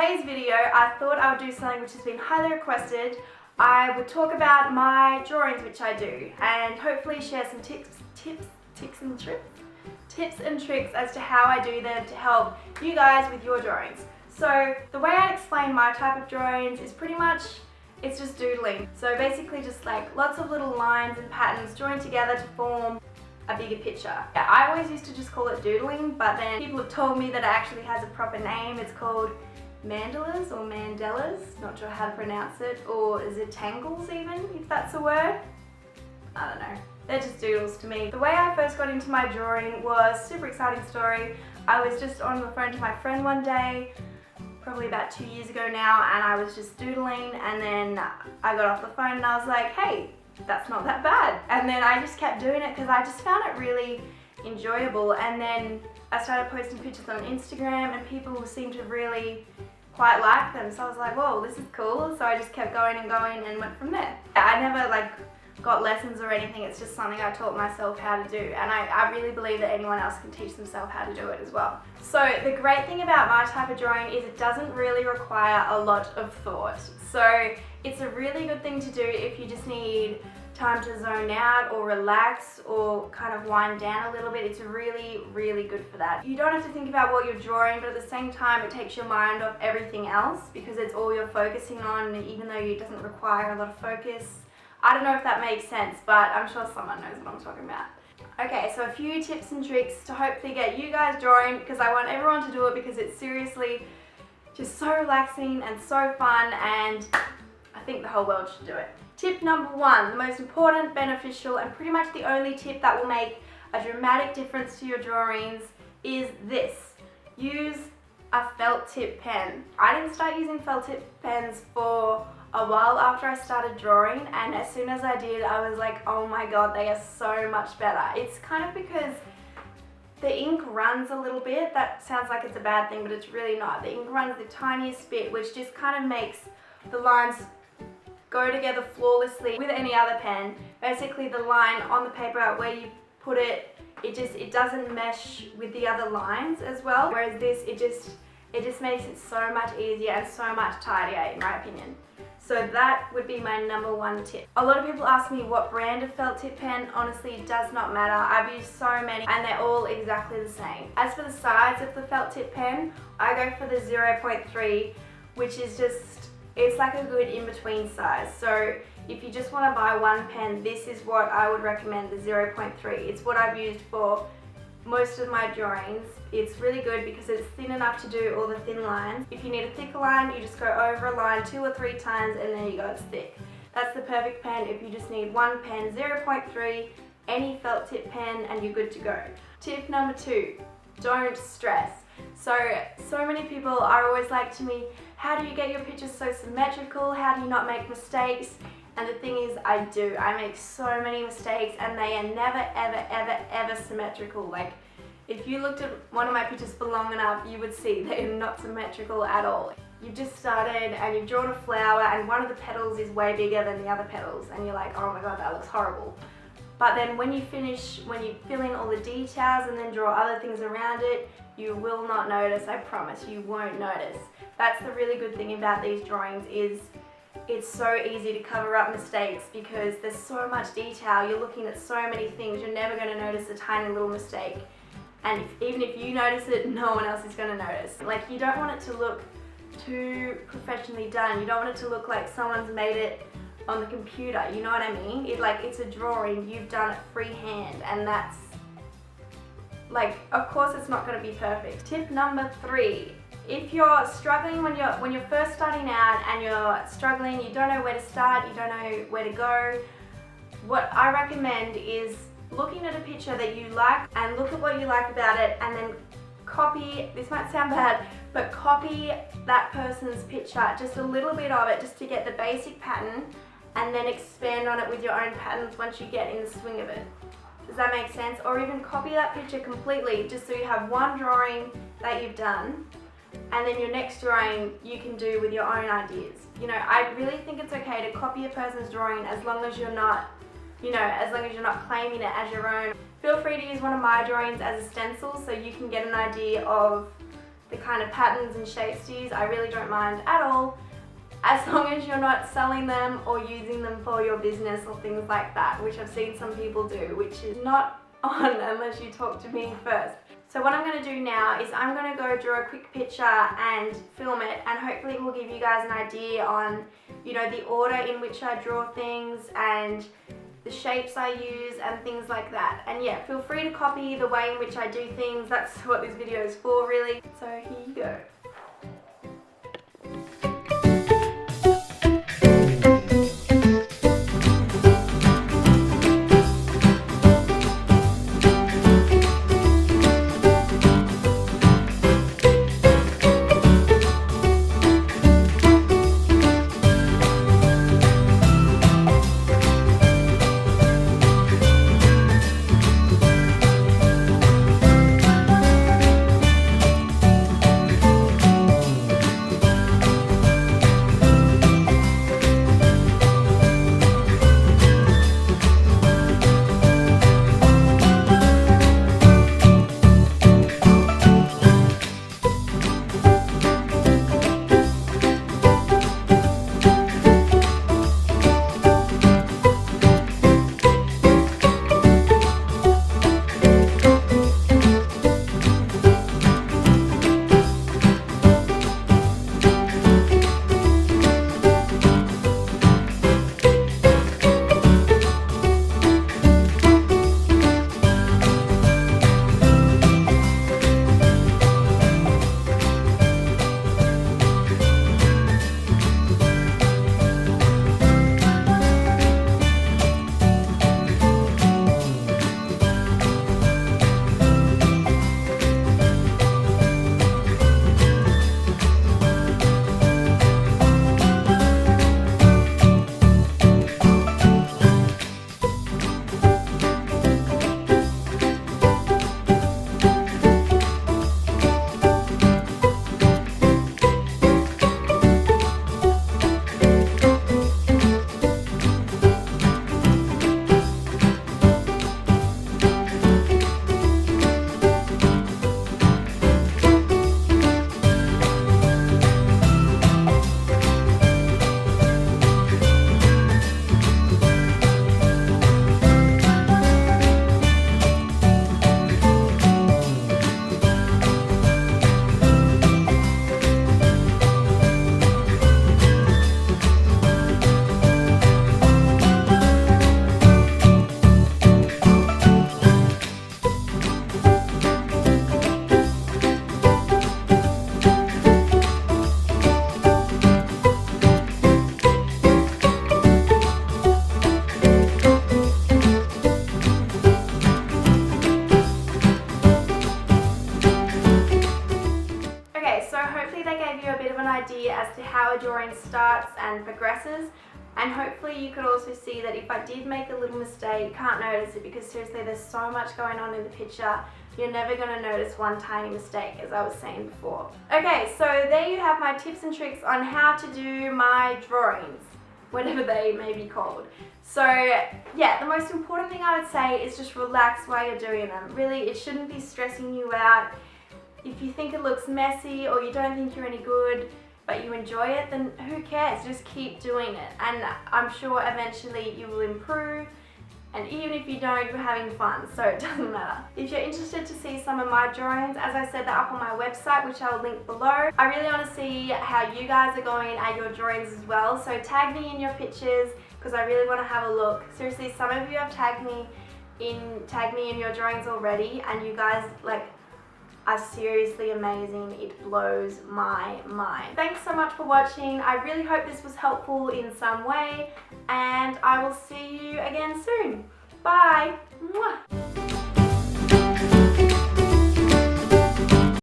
today's video, I thought I would do something which has been highly requested. I would talk about my drawings, which I do, and hopefully share some tips and tricks as to how I do them to help you guys with your drawings. So the way I explain my type of drawings is pretty much, it's just doodling. So basically just like lots of little lines and patterns joined together to form a bigger picture. Yeah, I always used to just call it doodling, but then people have told me that it actually has a proper name. It's called mandalas or mandalas, not sure how to pronounce it, or is it tangles even, if that's a word? I don't know. They're just doodles to me. The way I first got into my drawing was a super exciting story. I was just on the phone to my friend one day, probably about 2 years ago now, and I was just doodling, and then I got off the phone and I was like, hey, that's not that bad. And then I just kept doing it because I just found it really enjoyable, and then I started posting pictures on Instagram and people seemed to really quite like them, so I was like, whoa, this is cool. So I just kept going and going and went from there. I never got lessons or anything, it's just something I taught myself how to do, and I really believe that anyone else can teach themselves how to do it as well. So the great thing about my type of drawing is it doesn't really require a lot of thought. So it's a really good thing to do if you just need time to zone out or relax or kind of wind down a little bit. It's really, really good for that. You don't have to think about what you're drawing, but at the same time it takes your mind off everything else because it's all you're focusing on, even though it doesn't require a lot of focus. I don't know if that makes sense, but I'm sure someone knows what I'm talking about. Okay, so a few tips and tricks to hopefully get you guys drawing, because I want everyone to do it because it's seriously just so relaxing and so fun, and I think the whole world should do it. Tip number one, the most important, beneficial, and pretty much the only tip that will make a dramatic difference to your drawings is this. Use a felt tip pen. I didn't start using felt tip pens for a while after I started drawing, and as soon as I did, I was like, oh my god, they are so much better. It's kind of because the ink runs a little bit. That sounds like it's a bad thing, but it's really not. The ink runs the tiniest bit, which just kind of makes the lines go together flawlessly with any other pen. Basically the line on the paper where you put it, it doesn't mesh with the other lines as well, whereas this, it just makes it so much easier and so much tidier in my opinion. So that would be my number one tip. A lot of people ask me what brand of felt tip pen. Honestly, it does not matter. I've used so many and they're all exactly the same. As for the size of the felt tip pen, I go for the 0.3, which is just, it's like a good in-between size. So if you just want to buy one pen, this is what I would recommend, the 0.3. It's what I've used for most of my drawings. It's really good because it's thin enough to do all the thin lines. If you need a thicker line, you just go over a line 2 or 3 times and there you go, it's thick. That's the perfect pen if you just need one pen, 0.3, any felt tip pen, and you're good to go. Tip number 2, don't stress. So many people are always like to me, how do you get your pictures so symmetrical? How do you not make mistakes? And the thing is, I do. I make so many mistakes and they are never, ever, ever, ever symmetrical. Like, if you looked at one of my pictures for long enough, you would see they are not symmetrical at all. You've just started and you've drawn a flower and one of the petals is way bigger than the other petals and you're like, oh my god, that looks horrible. But then when you finish, when you fill in all the details and then draw other things around it, you will not notice, I promise, you won't notice. That's the really good thing about these drawings is it's so easy to cover up mistakes because there's so much detail, you're looking at so many things, you're never going to notice a tiny little mistake. And even if you notice it, no one else is going to notice. Like, you don't want it to look too professionally done, you don't want it to look like someone's made it on the computer, you know what I mean? It's a drawing, you've done it freehand, and that's, like, of course it's not going to be perfect. Tip number 3. If you're struggling when you're first starting out and you're struggling, you don't know where to start, you don't know where to go, what I recommend is looking at a picture that you like and look at what you like about it and then copy, this might sound bad, but copy that person's picture, just a little bit of it just to get the basic pattern and then expand on it with your own patterns once you get in the swing of it. Does that make sense? Or even copy that picture completely just so you have one drawing that you've done and then your next drawing you can do with your own ideas. You know, I really think it's okay to copy a person's drawing as long as you're not, you know, as long as you're not claiming it as your own. Feel free to use one of my drawings as a stencil so you can get an idea of the kind of patterns and shapes to use, I really don't mind at all, as long as you're not selling them or using them for your business or things like that, which I've seen some people do, which is not on unless you talk to me first. So what I'm going to do now is I'm going to go draw a quick picture and film it, and hopefully it will give you guys an idea on, you know, the order in which I draw things and the shapes I use and things like that. And yeah, feel free to copy the way in which I do things. That's what this video is for, really. So here you go. Idea as to how a drawing starts and progresses, and hopefully you could also see that if I did make a little mistake, you can't notice it, because seriously there's so much going on in the picture, you're never going to notice one tiny mistake, as I was saying before. Okay, so there you have my tips and tricks on how to do my drawings, whatever they may be called. So yeah, the most important thing I would say is just relax while you're doing them. Really, it shouldn't be stressing you out. If you think it looks messy or you don't think you're any good, but you enjoy it, then who cares? Just keep doing it, and I'm sure eventually you will improve, and even if you don't, you're having fun, so it doesn't matter. If you're interested to see some of my drawings, as I said, they're up on my website, which I'll link below. I really want to see how you guys are going at your drawings as well, so tag me in your pictures, because I really want to have a look. Seriously, some of you have tagged me in your drawings already, and you guys are seriously amazing. It blows my mind. Thanks so much for watching. I really hope this was helpful in some way, and I will see you again soon. Bye. Mwah.